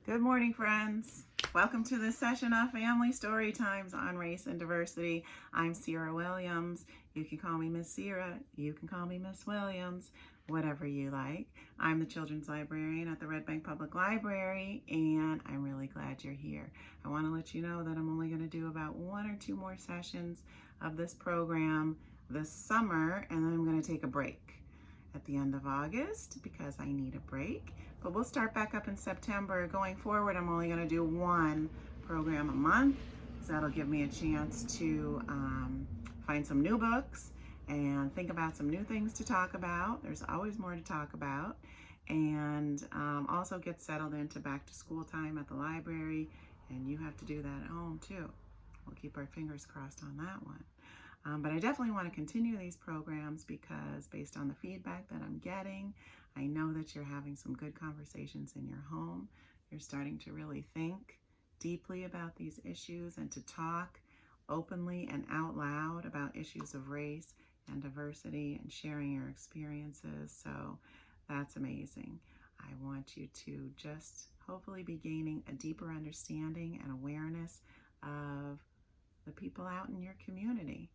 Good morning, friends. Welcome to this session of Family Story Times on Race and Diversity. I'm Sira Williams. You can call me Miss Sira. You can call me Miss Williams, whatever you like. I'm the Children's Librarian at the Red Bank Public Library, and I'm really glad you're here. I want to let you know that I'm only going to do about 1 or 2 more sessions of this program this summer, and then I'm going to take a break at the end of August because I need a break. But we'll start back up in September. Going forward, I'm only going to do 1 program a month, so that'll give me a chance to find some new books and think about some new things to talk about. There's always more to talk about. And also get settled into back to school time at the library, and you have to do that at home too. We'll keep our fingers crossed on that one. But I definitely want to continue these programs because based on the feedback that I'm getting, I know that you're having some good conversations in your home. You're starting to really think deeply about these issues and to talk openly and out loud about issues of race and diversity and sharing your experiences. So that's amazing. I want you to just hopefully be gaining a deeper understanding and awareness of the people out in your community.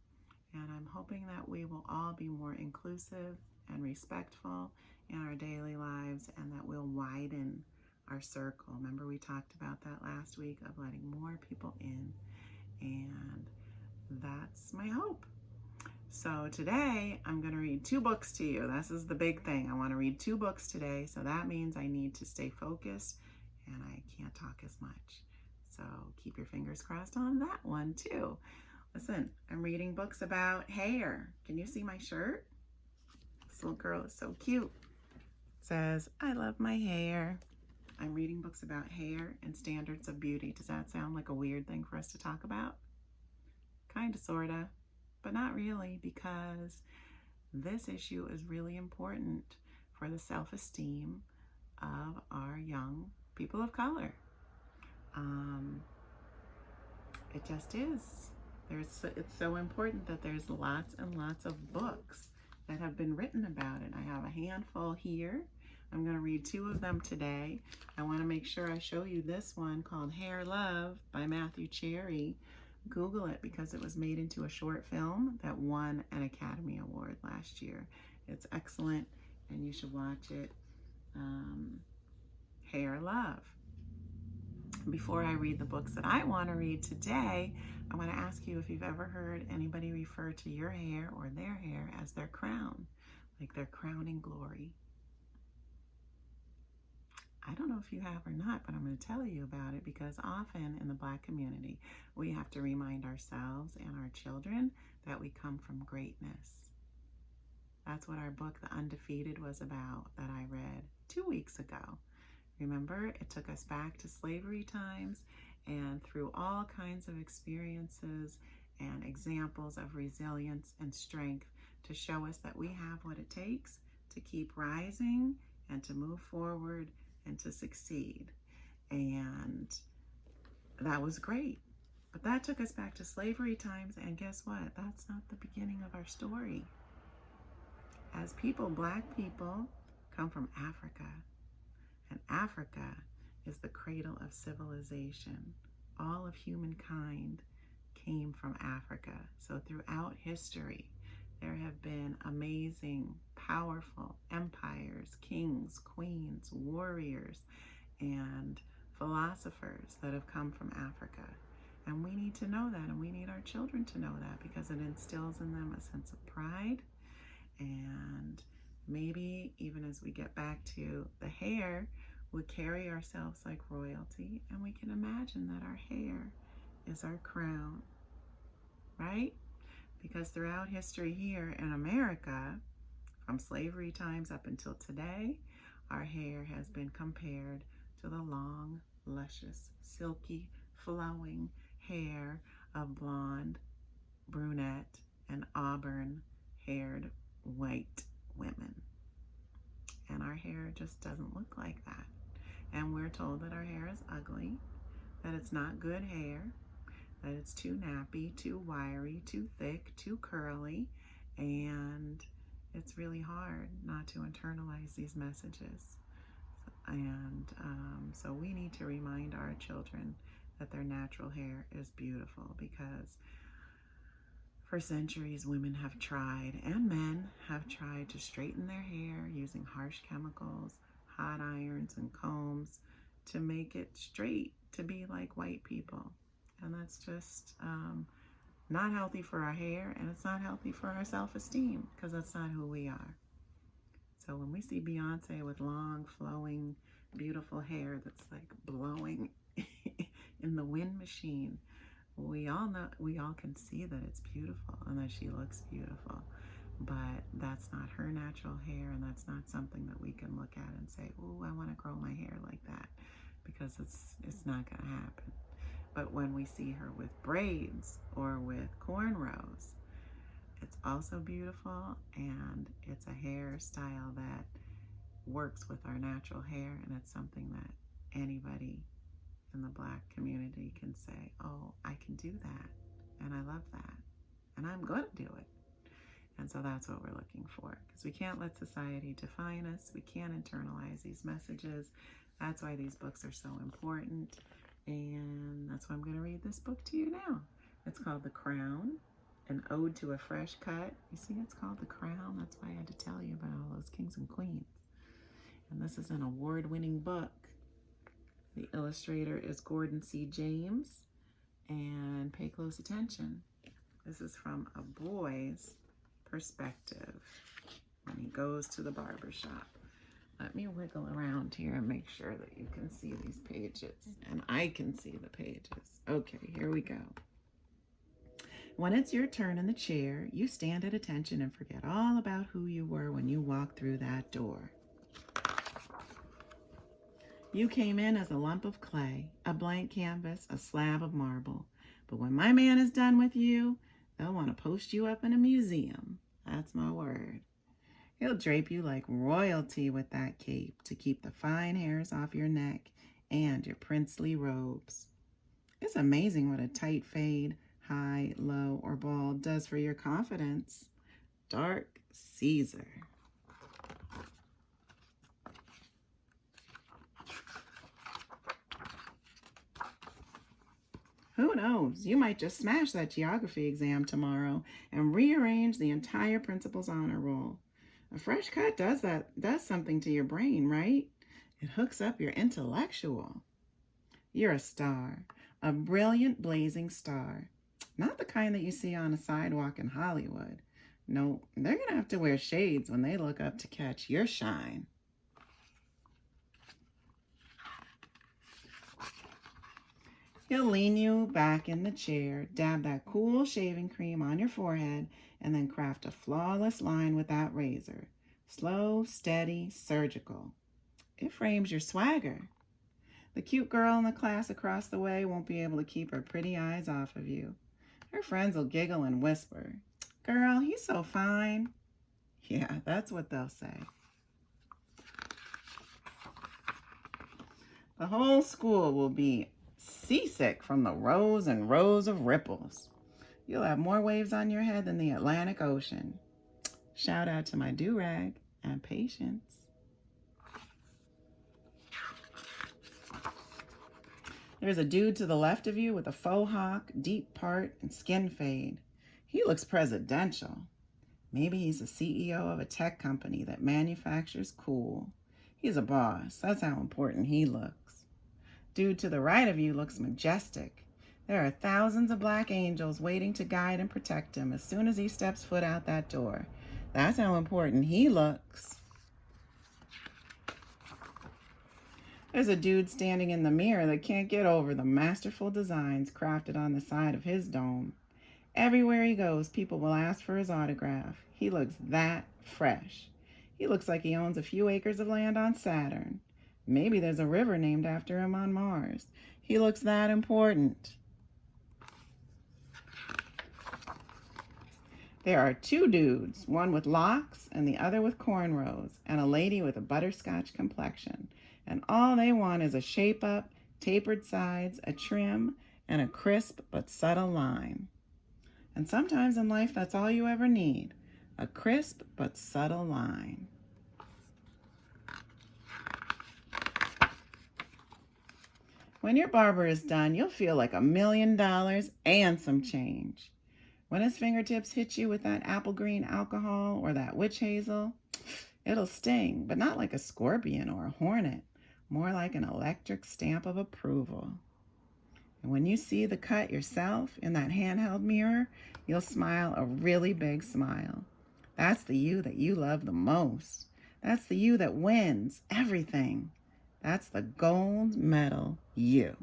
And I'm hoping that we will all be more inclusive and respectful in our daily lives, and that we'll widen our circle. Remember, we talked about that last week of letting more people in, and that's my hope. So today I'm going to read 2 books to you. This is the big thing. I want to read 2 books today, so that means I need to stay focused and I can't talk as much. So keep your fingers crossed on that one too. Listen, I'm reading books about hair. Can you see my shirt? This little girl is so cute. It says, I love my hair. I'm reading books about hair and standards of beauty. Does that sound like a weird thing for us to talk about? Kind of, sort of, but not really, because this issue is really important for the self-esteem of our young people of color. It just is. It's so important that there's lots and lots of books that have been written about it. I have a handful here. I'm going to read 2 of them today. I want to make sure I show you this one called Hair Love by Matthew Cherry. Google it because it was made into a short film that won an Academy Award last year. It's excellent and you should watch it. Hair Love. Before I read the books that I want to read today, I want to ask you if you've ever heard anybody refer to your hair or their hair as their crown, like their crowning glory. I don't know if you have or not, but I'm going to tell you about it because often in the Black community, we have to remind ourselves and our children that we come from greatness. That's what our book, The Undefeated, was about that I read 2 weeks ago. Remember, it took us back to slavery times and through all kinds of experiences and examples of resilience and strength to show us that we have what it takes to keep rising and to move forward and to succeed. And that was great. But that took us back to slavery times, and guess what? That's not the beginning of our story. As people, Black people come from Africa. And Africa is the cradle of civilization. All of humankind came from Africa. So throughout history, there have been amazing, powerful empires, kings, queens, warriors, and philosophers that have come from Africa. And we need to know that, and we need our children to know that because it instills in them a sense of pride. And maybe even as we get back to the hair, we carry ourselves like royalty, and we can imagine that our hair is our crown, right? Because throughout history here in America, from slavery times up until today, our hair has been compared to the long, luscious, silky, flowing hair of blonde, brunette, and auburn-haired white women. And our hair just doesn't look like that. And we're told that our hair is ugly, that it's not good hair, that it's too nappy, too wiry, too thick, too curly, and it's really hard not to internalize these messages. And so we need to remind our children that their natural hair is beautiful, because for centuries women have tried, and men have tried, to straighten their hair using harsh chemicals, hot irons, and combs to make it straight, to be like white people. And that's just not healthy for our hair, and it's not healthy for our self-esteem, because that's not who we are. So when we see Beyonce with long, flowing, beautiful hair that's like blowing in the wind machine, we all can see that it's beautiful and that she looks beautiful. But that's not her natural hair, and that's not something that we can look at and say, "Oh, I want to grow my hair like that," because it's not going to happen. But when we see her with braids or with cornrows, it's also beautiful, and it's a hairstyle that works with our natural hair, and it's something that anybody in the Black community can say, "Oh, I can do that, and I love that, and I'm going to do it." And so that's what we're looking for, because we can't let society define us. We can't internalize these messages. That's why these books are so important, and that's why I'm going to read this book to you now. It's called The Crown, an ode to a fresh cut. You see, it's called The Crown. That's why I had to tell you about all those kings and queens. And this is an award-winning book. The illustrator is Gordon C. James, and pay close attention. This is from a boy's perspective when he goes to the barber shop. Let me wiggle around here and make sure that you can see these pages, and I can see the pages. Okay, here we go. When it's your turn in the chair, you stand at attention and forget all about who you were when you walked through that door. You came in as a lump of clay, a blank canvas, a slab of marble. But when my man is done with you, they'll want to post you up in a museum. That's my word. He'll drape you like royalty with that cape to keep the fine hairs off your neck and your princely robes. It's amazing what a tight fade, high, low, or bald does for your confidence. Dark Caesar. Who knows? You might just smash that geography exam tomorrow and rearrange the entire principal's honor roll. A fresh cut does something to your brain, right? It hooks up your intellectual. You're a star, a brilliant, blazing star. Not the kind that you see on a sidewalk in Hollywood. No, they're going to have to wear shades when they look up to catch your shine. He'll lean you back in the chair, dab that cool shaving cream on your forehead, and then craft a flawless line with that razor. Slow, steady, surgical. It frames your swagger. The cute girl in the class across the way won't be able to keep her pretty eyes off of you. Her friends will giggle and whisper, "Girl, he's so fine." Yeah, that's what they'll say. The whole school will be seasick from the rows and rows of ripples. You'll have more waves on your head than the Atlantic Ocean. Shout out to my do-rag and Patience. There's a dude to the left of you with a faux hawk, deep part, and skin fade. He looks presidential. Maybe he's the CEO of a tech company that manufactures cool. He's a boss. That's how important he looks. Dude to the right of you looks majestic. There are thousands of black angels waiting to guide and protect him as soon as he steps foot out that door. That's how important he looks. There's a dude standing in the mirror that can't get over the masterful designs crafted on the side of his dome. Everywhere he goes, people will ask for his autograph. He looks that fresh. He looks like he owns a few acres of land on Saturn. Maybe there's a river named after him on Mars. He looks that important. There are two dudes, one with locks and the other with cornrows, and a lady with a butterscotch complexion. And all they want is a shape-up, tapered sides, a trim, and a crisp but subtle line. And sometimes in life, that's all you ever need, a crisp but subtle line. When your barber is done, you'll feel like $1 million and some change. When his fingertips hit you with that apple green alcohol or that witch hazel, it'll sting, but not like a scorpion or a hornet, more like an electric stamp of approval. And when you see the cut yourself in that handheld mirror, you'll smile a really big smile. That's the you that you love the most. That's the you that wins everything. That's the gold medal you.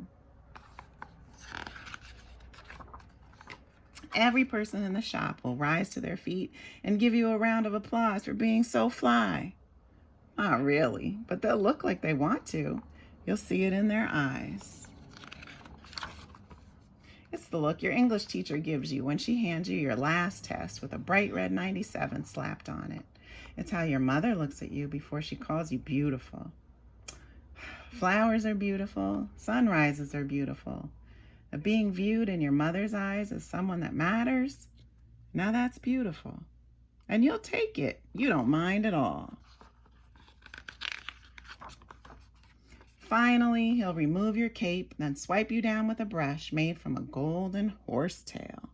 Every person in the shop will rise to their feet and give you a round of applause for being so fly. Not really, but they'll look like they want to. You'll see it in their eyes. It's the look your English teacher gives you when she hands you your last test with a bright red 97 slapped on it. It's how your mother looks at you before she calls you beautiful. Flowers are beautiful. Sunrises are beautiful. Being viewed in your mother's eyes as someone that matters, now that's beautiful. And you'll take it. You don't mind at all. Finally, he'll remove your cape, then swipe you down with a brush made from a golden horsetail.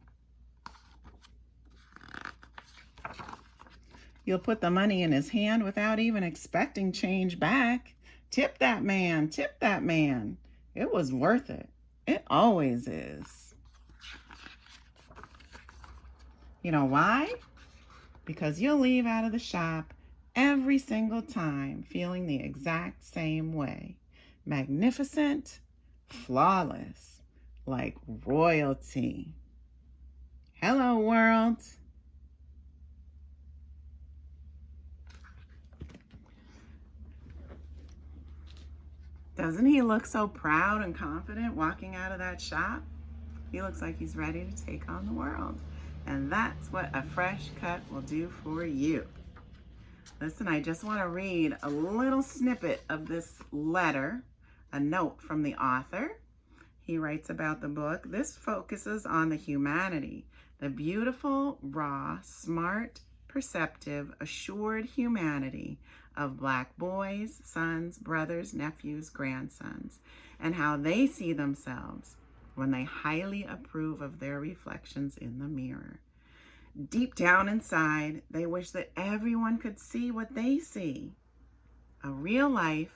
You'll put the money in his hand without even expecting change back. Tip that man, tip that man. It was worth it. It always is. You know why? Because you'll leave out of the shop every single time feeling the exact same way. Magnificent, flawless, like royalty. Hello, world. Doesn't he look so proud and confident walking out of that shop? He looks like he's ready to take on the world. And that's what a fresh cut will do for you. Listen, I just want to read a little snippet of this letter, a note from the author. He writes about the book. This focuses on the humanity, the beautiful, raw, smart, perceptive, assured humanity of Black boys, sons, brothers, nephews, grandsons, and how they see themselves when they highly approve of their reflections in the mirror. Deep down inside, they wish that everyone could see what they see. A real life,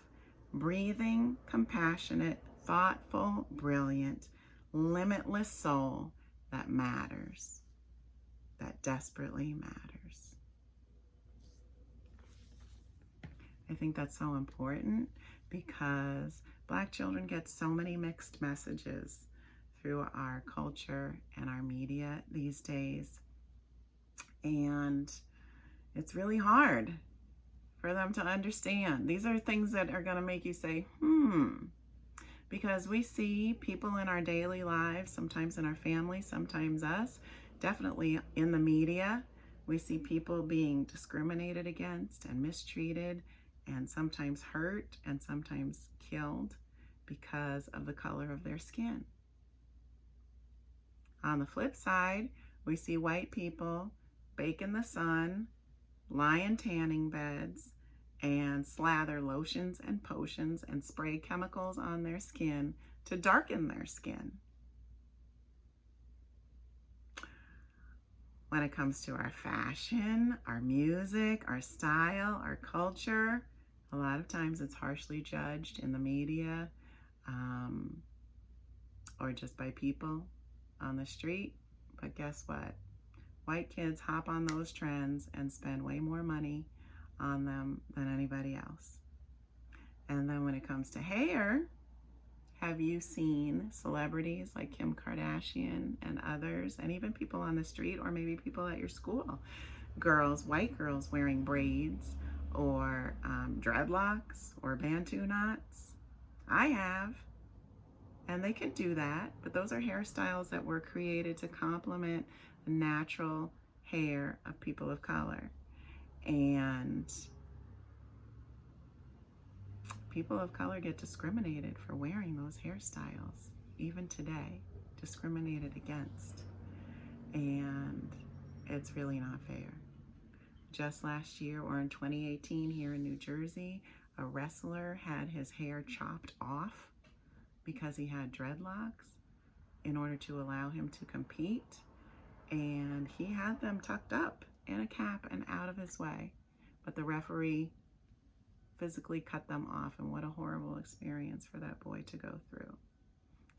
breathing, compassionate, thoughtful, brilliant, limitless soul that matters, that desperately matters. I think that's so important because Black children get so many mixed messages through our culture and our media these days. And it's really hard for them to understand. These are things that are going to make you say, because we see people in our daily lives, sometimes in our family, sometimes us, definitely in the media. We see people being discriminated against and mistreated and sometimes hurt and sometimes killed because of the color of their skin. On the flip side, we see white people bake in the sun, lie in tanning beds, and slather lotions and potions and spray chemicals on their skin to darken their skin. When it comes to our fashion, our music, our style, our culture, a lot of times it's harshly judged in the media or just by people on the street. But guess what? White kids hop on those trends and spend way more money on them than anybody else. And then when it comes to hair, have you seen celebrities like Kim Kardashian and others, and even people on the street or maybe people at your school, girls, white girls wearing braids or dreadlocks or bantu knots? I have. And they can do that, but those are hairstyles that were created to complement the natural hair of people of color. And people of color get discriminated for wearing those hairstyles, even today, discriminated against. And it's really not fair. Just last year, or in 2018 here in New Jersey, a wrestler had his hair chopped off because he had dreadlocks in order to allow him to compete. And he had them tucked up in a cap and out of his way. But the referee physically cut them off, and what a horrible experience for that boy to go through.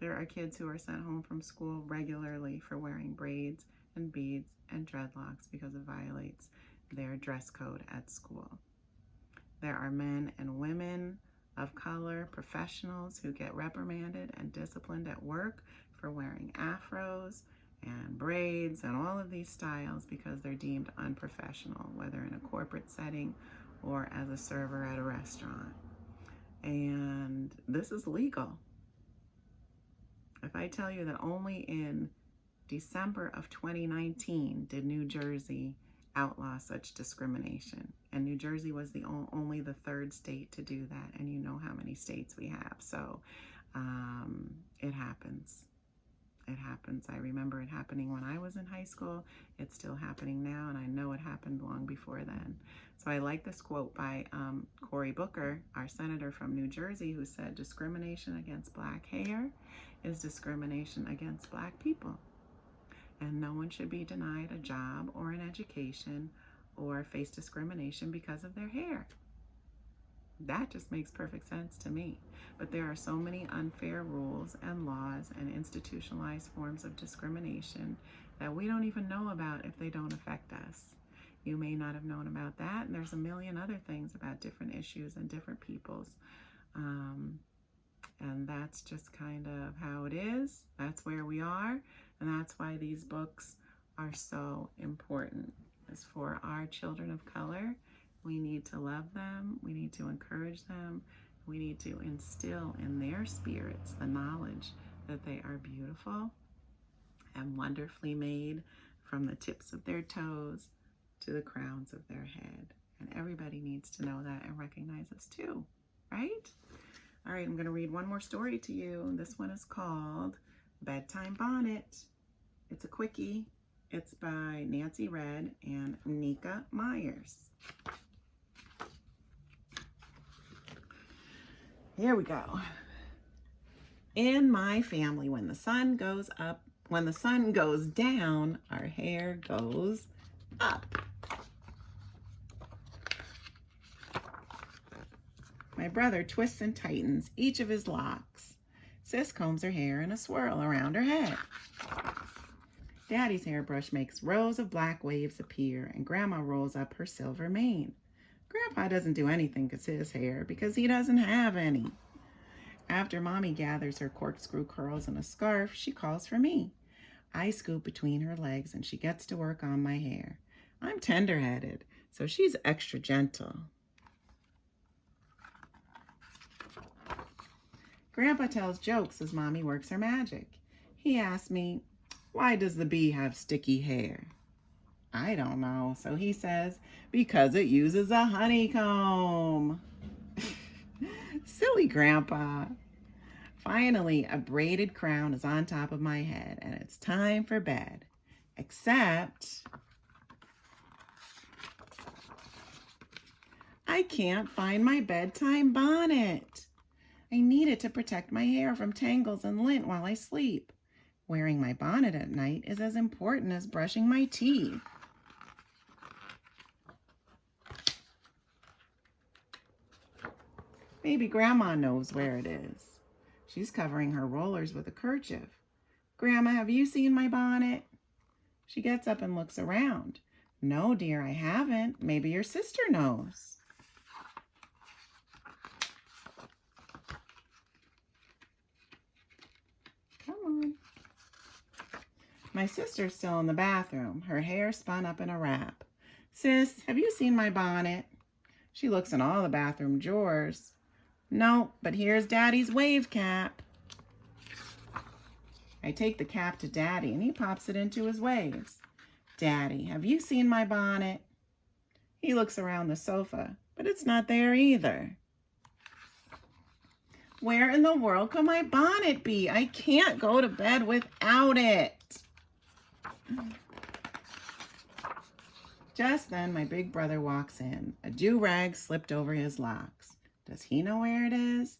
There are kids who are sent home from school regularly for wearing braids and beads and dreadlocks because it violates their dress code at school. There are men and women of color, professionals, who get reprimanded and disciplined at work for wearing afros and braids and all of these styles because they're deemed unprofessional, whether in a corporate setting or as a server at a restaurant. And this is legal. If I tell you that only in December of 2019 did New Jersey outlaw such discrimination, and New Jersey was only the third state to do that, and you know how many states we have. So it happens. It happens. I remember it happening when I was in high school. It's still happening now, and I know it happened long before then. So I like this quote by Cory Booker, our senator from New Jersey, who said, "Discrimination against black hair is discrimination against black people. And no one should be denied a job or an education or face discrimination because of their hair." That just makes perfect sense to me. But there are so many unfair rules and laws and institutionalized forms of discrimination that we don't even know about if they don't affect us. You may not have known about that, and there's a million other things about different issues and different peoples. And that's just kind of how it is. That's where we are, and that's why these books are so important. As for our children of color, we need to love them, we need to encourage them, we need to instill in their spirits the knowledge that they are beautiful and wonderfully made from the tips of their toes to the crowns of their head. And everybody needs to know that and recognize us too, right? All right, I'm going to read one more story to you. This one is called Bedtime, Bonnett. It's a quickie. It's by Nancy Red and Nika Myers. Here we go. In my family, when the sun goes down, our hair goes up. My brother twists and tightens each of his locks. Sis combs her hair in a swirl around her head. Daddy's hairbrush makes rows of black waves appear, and Grandma rolls up her silver mane. Grandpa doesn't do anything to his hair because he doesn't have any. After Mommy gathers her corkscrew curls in a scarf, she calls for me. I scoop between her legs, and she gets to work on my hair. I'm tender-headed, so she's extra gentle. Grandpa tells jokes as Mommy works her magic. He asks me, "Why does the bee have sticky hair?" I don't know, so he says, "Because it uses a honeycomb." Silly Grandpa. Finally, a braided crown is on top of my head, and it's time for bed. Except I can't find my bedtime bonnet. I need it to protect my hair from tangles and lint while I sleep. Wearing my bonnet at night is as important as brushing my teeth. Maybe Grandma knows where it is. She's covering her rollers with a kerchief. "Grandma, have you seen my bonnet?" She gets up and looks around. "No, dear, I haven't. Maybe your sister knows." Come on. My sister's still in the bathroom, her hair spun up in a wrap. "Sis, have you seen my bonnet?" She looks in all the bathroom drawers. "No, but here's Daddy's wave cap." I take the cap to Daddy, and he pops it into his waves. "Daddy, have you seen my bonnet?" He looks around the sofa, but it's not there either. Where in the world could my bonnet be? I can't go to bed without it. Just then, my big brother walks in, a do-rag slipped over his locks. Does he know where it is?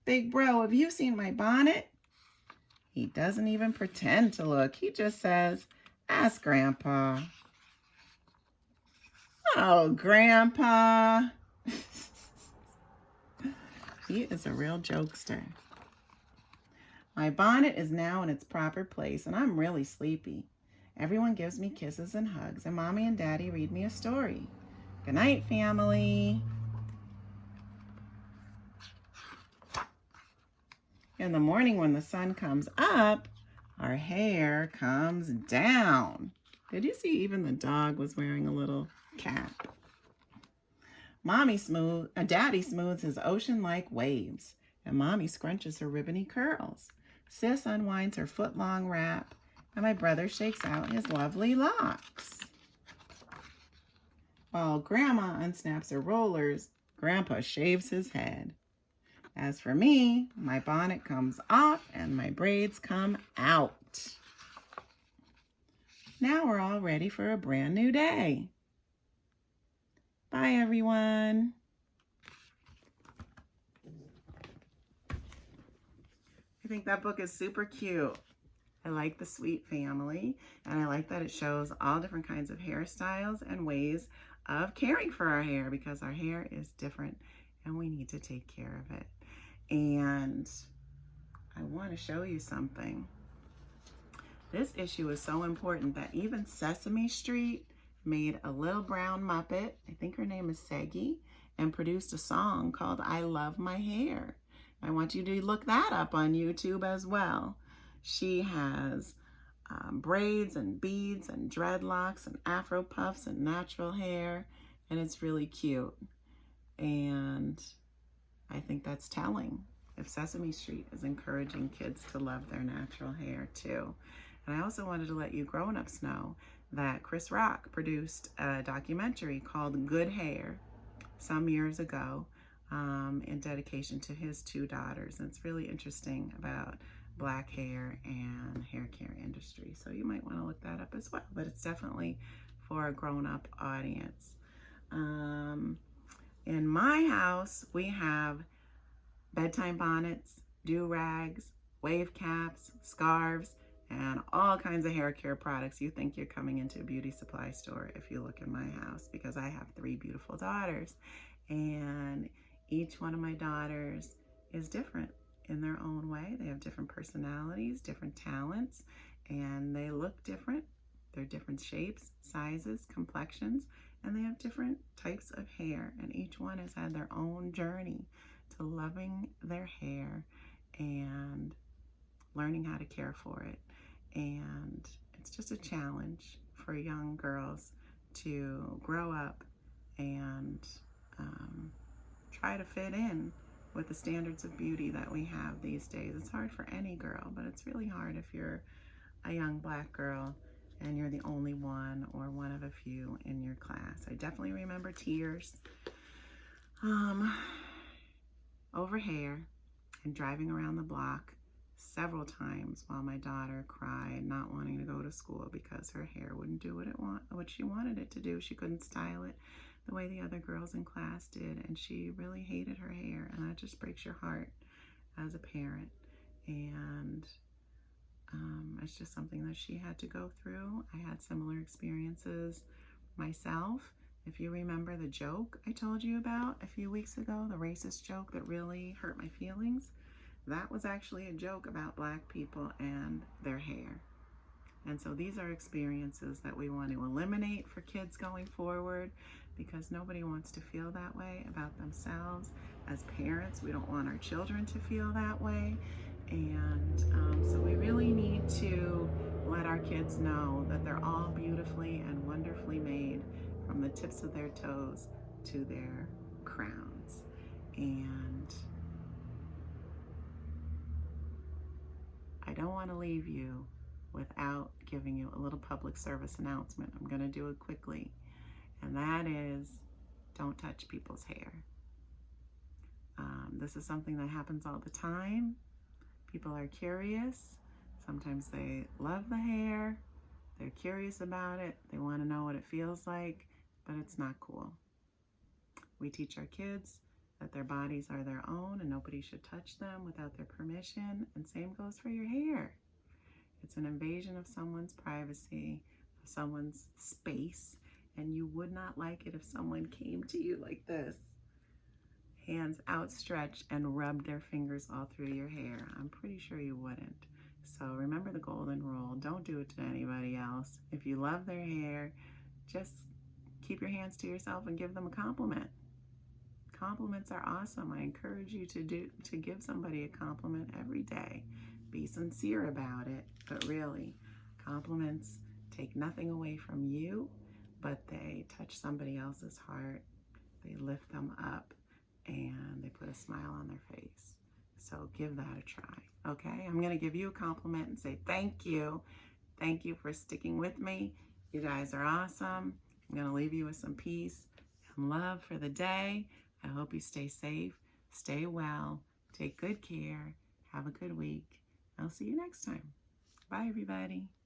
Big bro, have you seen my bonnet? He doesn't even pretend to look. He just says, ask Grandpa. Oh, Grandpa. He is a real jokester. My bonnet is now in its proper place, and I'm really sleepy. Everyone gives me kisses and hugs, and Mommy and Daddy read me a story. Good night, family. In the morning when the sun comes up, our hair comes down. Did you see even the dog was wearing a little cap? Daddy smooths his ocean-like waves, and Mommy scrunches her ribbony curls. Sis unwinds her foot-long wrap, and my brother shakes out his lovely locks. While Grandma unsnaps her rollers, Grandpa shaves his head. As for me, my bonnet comes off and my braids come out. Now we're all ready for a brand new day. Bye, everyone. I think that book is super cute. I like the sweet family, and I like that it shows all different kinds of hairstyles and ways of caring for our hair, because our hair is different and we need to take care of it. And I want to show you something. This issue is so important that even Sesame Street made a little brown Muppet, I think her name is Seggy, and produced a song called I Love My Hair. I want you to look that up on YouTube as well. She has braids and beads and dreadlocks and afro puffs and natural hair, and it's really cute. And I think that's telling if Sesame Street is encouraging kids to love their natural hair too. And I also wanted to let you grown-ups know that Chris Rock produced a documentary called Good Hair some years ago in dedication to his two daughters. And it's really interesting about Black hair and hair care industry. So you might want to look that up as well, but it's definitely for a grown-up audience. In my house, we have bedtime bonnets, do-rags, wave caps, scarves, and all kinds of hair care products. You think you're coming into a beauty supply store if you look in my house, because I have 3 beautiful daughters, and each one of my daughters is different in their own way. They have different personalities, different talents, and they look different. They're different shapes, sizes, complexions, and they have different types of hair, and each one has had their own journey to loving their hair and learning how to care for it. And it's just a challenge for young girls to grow up and try to fit in with the standards of beauty that we have these days. It's hard for any girl, but it's really hard if you're a young Black girl and you're the only one or one of a few in your class. I definitely remember tears over hair and driving around the block several times while my daughter cried, not wanting to go to school because her hair wouldn't do what she wanted it to do. She couldn't style it the way the other girls in class did, and she really hated her hair, and that just breaks your heart as a parent. And it's just something that she had to go through. I had similar experiences myself. If you remember the joke I told you about a few weeks ago, the racist joke that really hurt my feelings, that was actually a joke about Black people and their hair. And so these are experiences that we want to eliminate for kids going forward, because nobody wants to feel that way about themselves. As parents, we don't want our children to feel that way. And so we really need to let our kids know that they're all beautifully and wonderfully made, from the tips of their toes to their crowns. And I don't want to leave you without giving you a little public service announcement. I'm going to do it quickly, and that is, don't touch people's hair. This is something that happens all the time. People are curious. Sometimes they love the hair. They're curious about it. They want to know what it feels like, but it's not cool. We teach our kids that their bodies are their own and nobody should touch them without their permission. And same goes for your hair. It's an invasion of someone's privacy, of someone's space, and you would not like it if someone came to you like this, hands outstretched, and rubbed their fingers all through your hair. I'm pretty sure you wouldn't. So remember the golden rule. Don't do it to anybody else. If you love their hair, just keep your hands to yourself and give them a compliment. Compliments are awesome. I encourage you to give somebody a compliment every day. Be sincere about it, but really, compliments take nothing away from you, but they touch somebody else's heart. They lift them up and they put a smile on their face. So give that a try, okay? I'm going to give you a compliment and say thank you. Thank you for sticking with me. You guys are awesome. I'm going to leave you with some peace and love for the day. I hope you stay safe, stay well, take good care, have a good week. I'll see you next time. Bye, everybody.